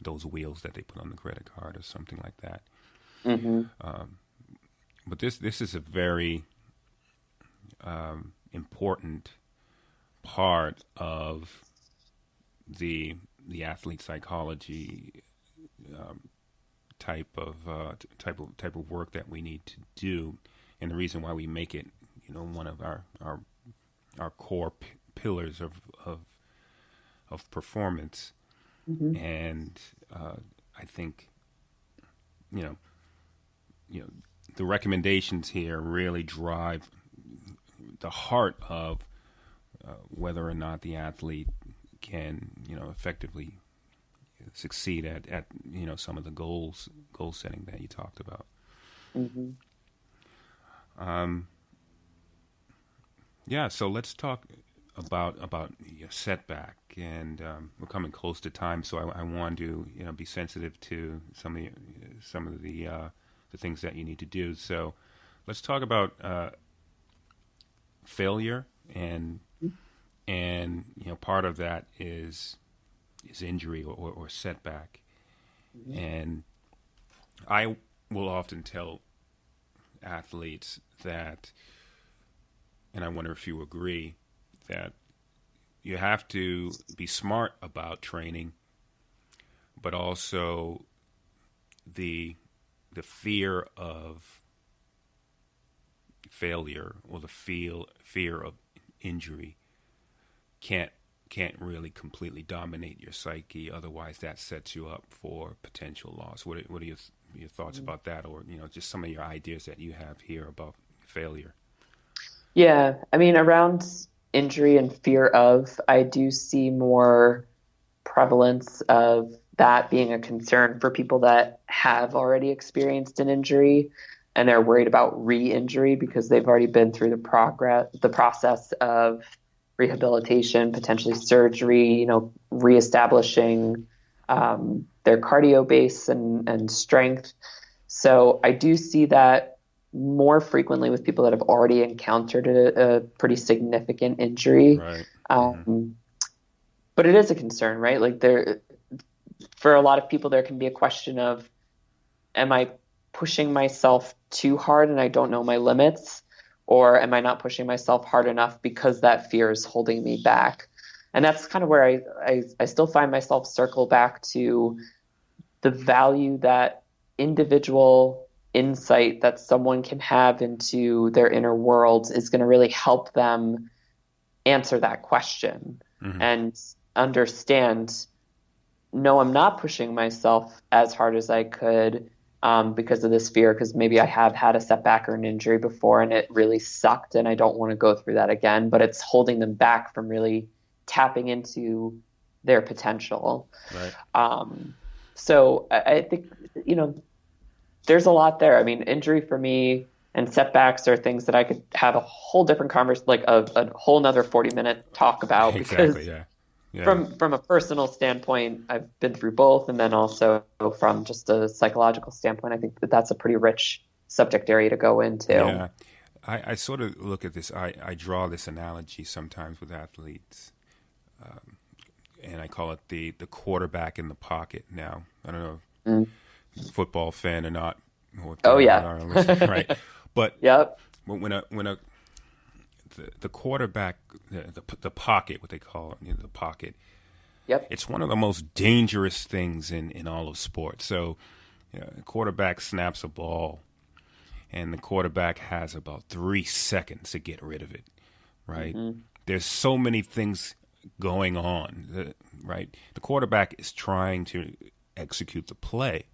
those wheels that they put on the credit card or something like that. But this is a very important part of the athlete psychology type of work that we need to do, and the reason why we make it, one of our core pillars of performance. And I think, the recommendations here really drive the heart of whether or not the athlete can, effectively succeed at some of the goal setting that you talked about. Yeah, so let's talk about your setback, and we're coming close to time, so I want to be sensitive to some of the things that you need to do. So let's talk about failure, and part of that is injury or setback. And I will often tell athletes that, and I wonder if you agree, that you have to be smart about training, but also the fear of failure or the fear of injury can't really completely dominate your psyche. Otherwise, that sets you up for potential loss. What are your thoughts about that, or just some of your ideas that you have here about failure? Yeah, I mean, around injury and fear of, I do see more prevalence of that being a concern for people that have already experienced an injury and they're worried about re-injury because they've already been through the process of rehabilitation, potentially surgery, reestablishing their cardio base and strength. So I do see that more frequently with people that have already encountered a pretty significant injury. Right. But it is a concern, right? Like for a lot of people, there can be a question of, am I pushing myself too hard and I don't know my limits? Or am I not pushing myself hard enough because that fear is holding me back? And that's kind of where I still find myself circle back to the value that individual insight that someone can have into their inner world is going to really help them answer that question and understand, no, I'm not pushing myself as hard as I could because of this fear, because maybe I have had a setback or an injury before and it really sucked and I don't want to go through that again, but it's holding them back from really tapping into their potential. Right. So I think, there's a lot there. I mean, injury for me and setbacks are things that I could have a whole different conversation, like a whole nother 40-minute talk about. Exactly. Because Yeah. from a personal standpoint, I've been through both. And then also from just a psychological standpoint, I think that's a pretty rich subject area to go into. Yeah. I sort of look at this, I draw this analogy sometimes with athletes, and I call it the quarterback in the pocket. Now, I don't know if football fan or not. Oh yeah. Right. But yep. when the quarterback, the pocket, what they call it, the pocket. Yep. It's one of the most dangerous things in all of sports. So, a quarterback snaps a ball, and the quarterback has about 3 seconds to get rid of it. Right. There's so many things going on. Right. The quarterback is trying to execute the play.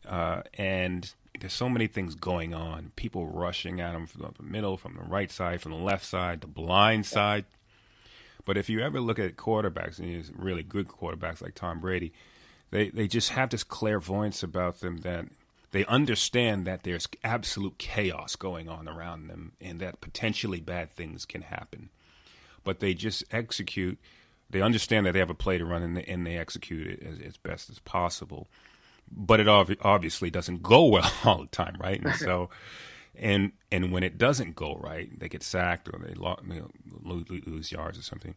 And there's so many things going on. People rushing at him from the middle, from the right side, from the left side, the blind side. But if you ever look at quarterbacks, and these really good quarterbacks like Tom Brady, they just have this clairvoyance about them that they understand that there's absolute chaos going on around them and that potentially bad things can happen. But they just execute. They understand that they have a play to run, and they execute it as best as possible. But it obviously doesn't go well all the time, right? And so, and when it doesn't go right, they get sacked or they lose yards or something.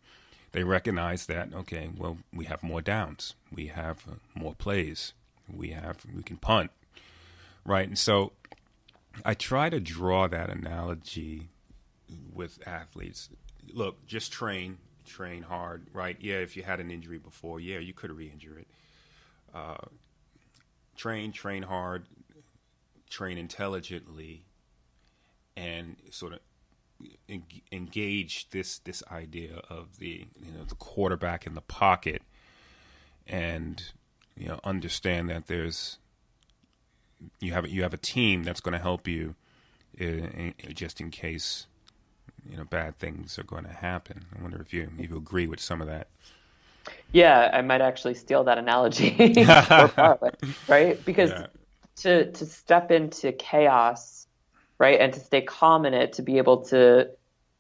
They recognize that, okay, well, we have more downs, we have more plays, we can punt, right? And so, I try to draw that analogy with athletes. Look, just train hard, right? Yeah, if you had an injury before, yeah, you could re-injure it. Train hard, train intelligently, and sort of engage this idea of the the quarterback in the pocket, and understand that you have a team that's going to help you just in case bad things are going to happen. I wonder if you agree with some of that. Yeah, I might actually steal that analogy or borrow it, right? Because to step into chaos, right, and to stay calm in it, to be able to,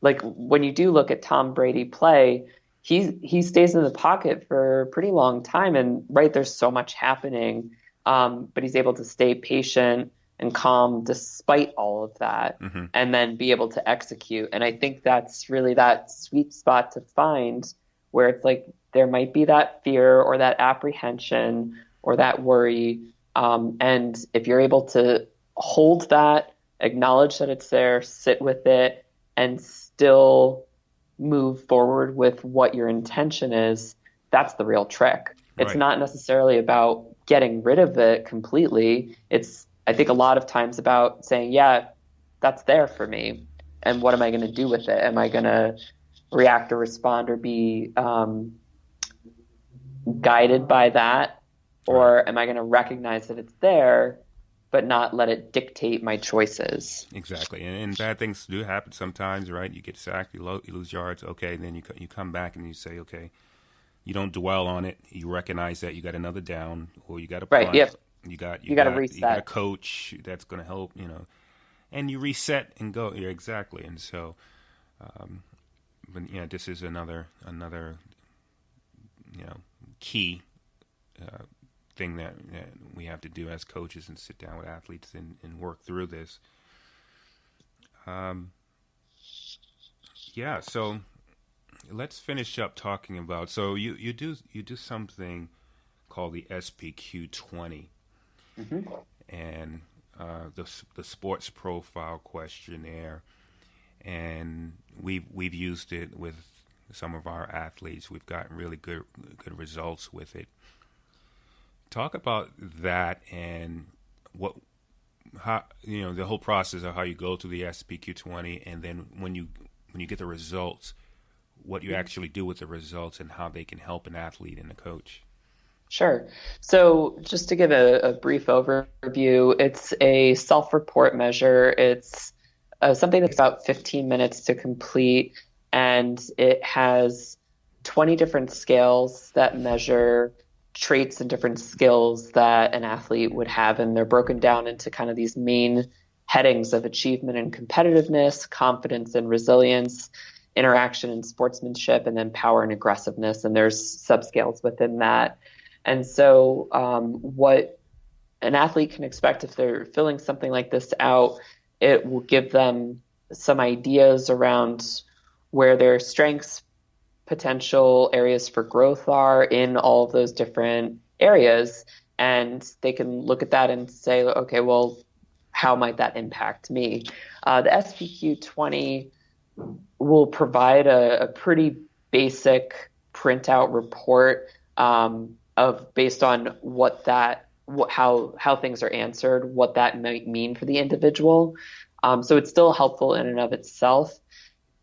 like, when you do look at Tom Brady play, he stays in the pocket for a pretty long time, and right, there's so much happening, but he's able to stay patient and calm despite all of that, and then be able to execute. And I think that's really that sweet spot to find, where it's like, there might be that fear or that apprehension or that worry. And if you're able to hold that, acknowledge that it's there, sit with it, and still move forward with what your intention is, that's the real trick. It's Right. not necessarily about getting rid of it completely. It's, I think, a lot of times about saying, yeah, that's there for me. And what am I going to do with it? Am I going to react or respond or be guided by that? Or Right. am I going to recognize that it's there, but not let it dictate my choices? Exactly. And bad things do happen sometimes, right? You get sacked, you lose yards. Okay, and then you come back and you say, okay, you don't dwell on it. You recognize that you got another down, or you got a Right. punt. Yep. You You got to got a reset. coach that's going to help, and you reset and go. Yeah, exactly. And so, but yeah, this is another key uh, thing that we have to do as coaches and sit down with athletes and work through this. Um, yeah. So let's finish up talking about. So you do something called the SPQ 20, Hmm. and the sports profile questionnaire, and we've used it with some of our athletes. We've gotten really good results with it. Talk about that and what how the whole process of how you go through the SPQ 20, and then when you get the results, what you actually do with the results and how they can help an athlete and a coach. Sure. So, just to give a brief overview, it's a self-report measure. It's something that's about 15 minutes to complete, and it has 20 different scales that measure traits and different skills that an athlete would have. And they're broken down into kind of these main headings of achievement and competitiveness, confidence and resilience, interaction and sportsmanship, and then power and aggressiveness. And there's subscales within that. And so, what an athlete can expect if they're filling something like this out, it will give them some ideas around where their strengths, potential areas for growth are in all of those different areas. And they can look at that and say, okay, well, how might that impact me? The SPQ 20 will provide a pretty basic printout report of based on how things are answered, what that might mean for the individual. So it's still helpful in and of itself.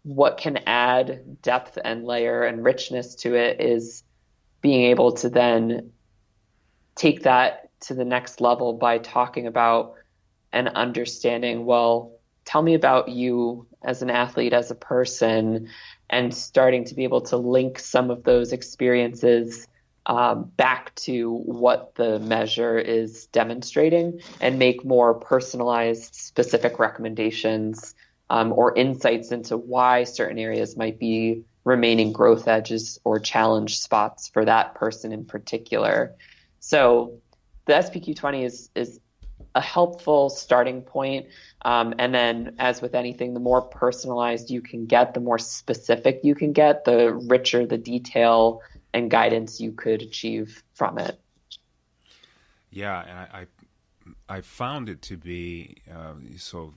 What can add depth and layer and richness to it is being able to then take that to the next level by talking about and understanding, well, tell me about you as an athlete, as a person, and starting to be able to link some of those experiences back to what the measure is demonstrating and make more personalized, specific recommendations or insights into why certain areas might be remaining growth edges or challenge spots for that person in particular. So the SPQ 20 is a helpful starting point. And then, as with anything, the more personalized you can get, the more specific you can get, the richer the detail and guidance you could achieve from it. Yeah, and I found it to be so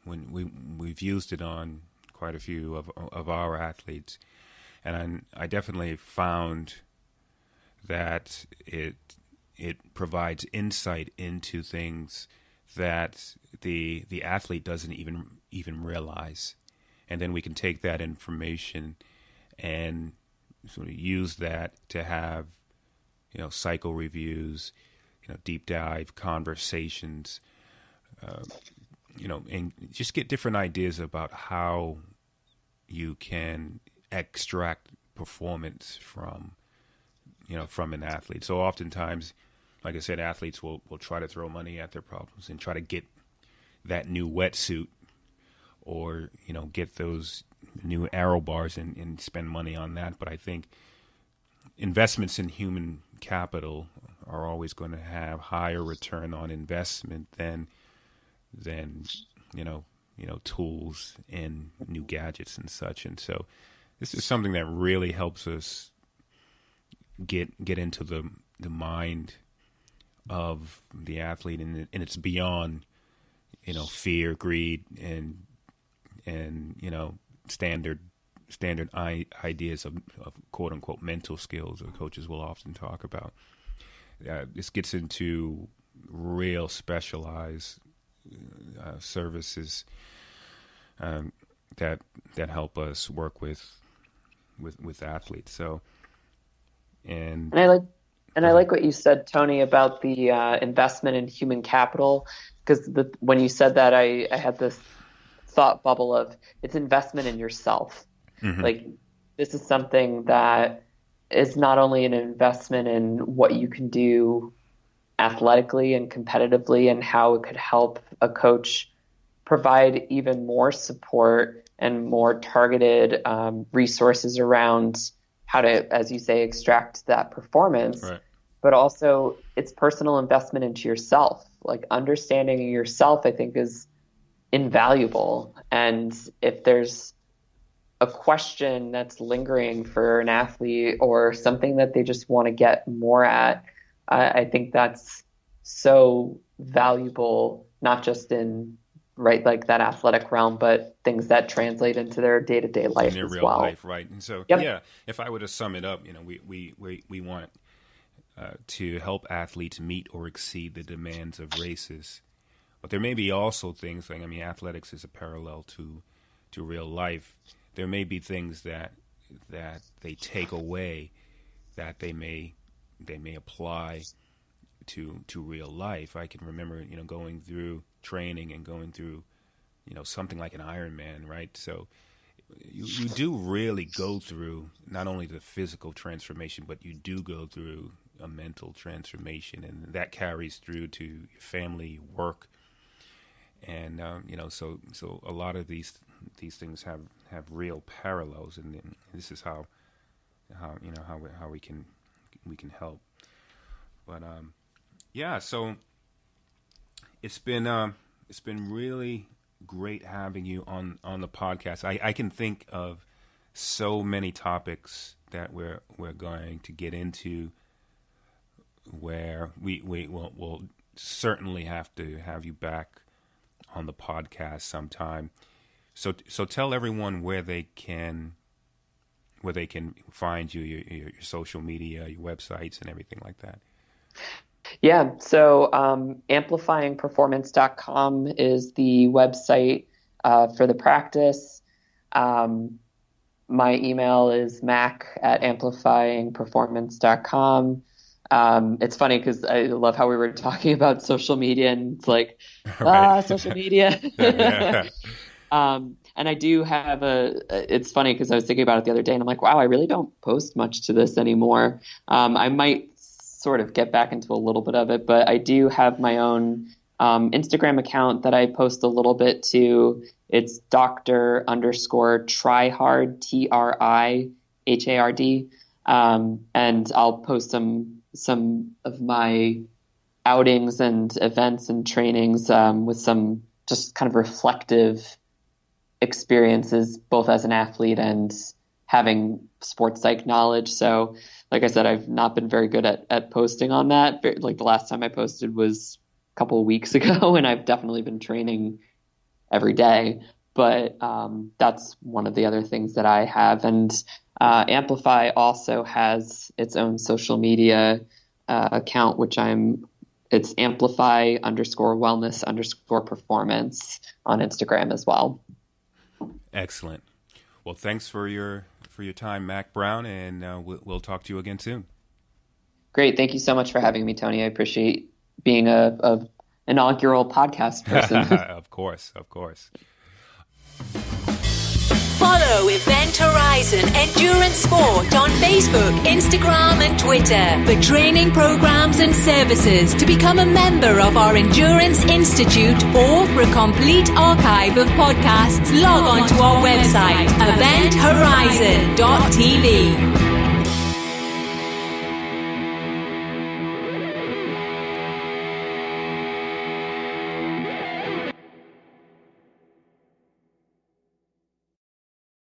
when we've used it on quite a few of our athletes, and I definitely found that it provides insight into things that the athlete doesn't even realize, and then we can take that information and sort of use that to have cycle reviews, deep dive conversations, and just get different ideas about how you can extract performance from an athlete. So oftentimes, like I said, athletes will try to throw money at their problems and try to get that new wetsuit or get those new arrow bars and spend money on that. But I think investments in human capital are always going to have higher return on investment than tools and new gadgets and such. And so this is something that really helps us get into the mind of the athlete, and it's beyond, fear, greed, and standard ideas of quote unquote mental skills that coaches will often talk about. This gets into real specialized services that help us work with athletes. So, and I like what you said, Tony, about the investment in human capital, because when you said that, I had this thought bubble of it's investment in yourself. Mm-hmm. Like, this is something that is not only an investment in what you can do athletically and competitively and how it could help a coach provide even more support and more targeted resources around how to, as you say, extract that performance, right. But also it's personal investment into yourself. Like, understanding yourself, I think, is invaluable. And if there's a question that's lingering for an athlete or something that they just want to get more at, I think that's so valuable, not just in like that athletic realm, but things that translate into their day-to-day life in their as real well. Life, right? And so, yep. Yeah, if I were to sum it up, we want to help athletes meet or exceed the demands of races, but there may be also things like, athletics is a parallel to real life. There may be things that they take away that they may apply to real life. I can remember, going through training and going through, something like an Ironman, right? So you do really go through not only the physical transformation, but you do go through a mental transformation, and that carries through to your family, work, and so a lot of these things have real parallels, and this is how we can help. But so it's been really great having you on the podcast. I can think of so many topics that we're going to get into, where we'll certainly have to have you back on the podcast sometime. So tell everyone where they can find you, your social media, your websites, and everything like that. Yeah, so amplifyingperformance.com is the website for the practice. My email is mac@amplifyingperformance.com. It's funny because I love how we were talking about social media, and it's like, right. Social media. Yeah. And I do have it's funny because I was thinking about it the other day, and I'm like, wow, I really don't post much to this anymore. I might sort of get back into a little bit of it, but I do have my own Instagram account that I post a little bit to. It's Dr_Tryhard, TRIHARD. And I'll post some of my outings and events and trainings with some just kind of reflective experiences, both as an athlete and having sports psych knowledge. So like I said, I've not been very good at posting on that. Like, the last time I posted was a couple of weeks ago, and I've definitely been training every day. But that's one of the other things that I have. And Amplify also has its own social media account, which it's Amplify_wellness_performance on Instagram as well. Excellent. Well, thanks for your time, Mac Brown, and we'll talk to you again soon. Great. Thank you so much for having me, Tony. I appreciate being a inaugural podcast person. Of course. Follow Event Horizon Endurance Sport on Facebook, Instagram and Twitter for training programs and services. To become a member of our Endurance Institute or for a complete archive of podcasts, log on to our website, eventhorizon.tv.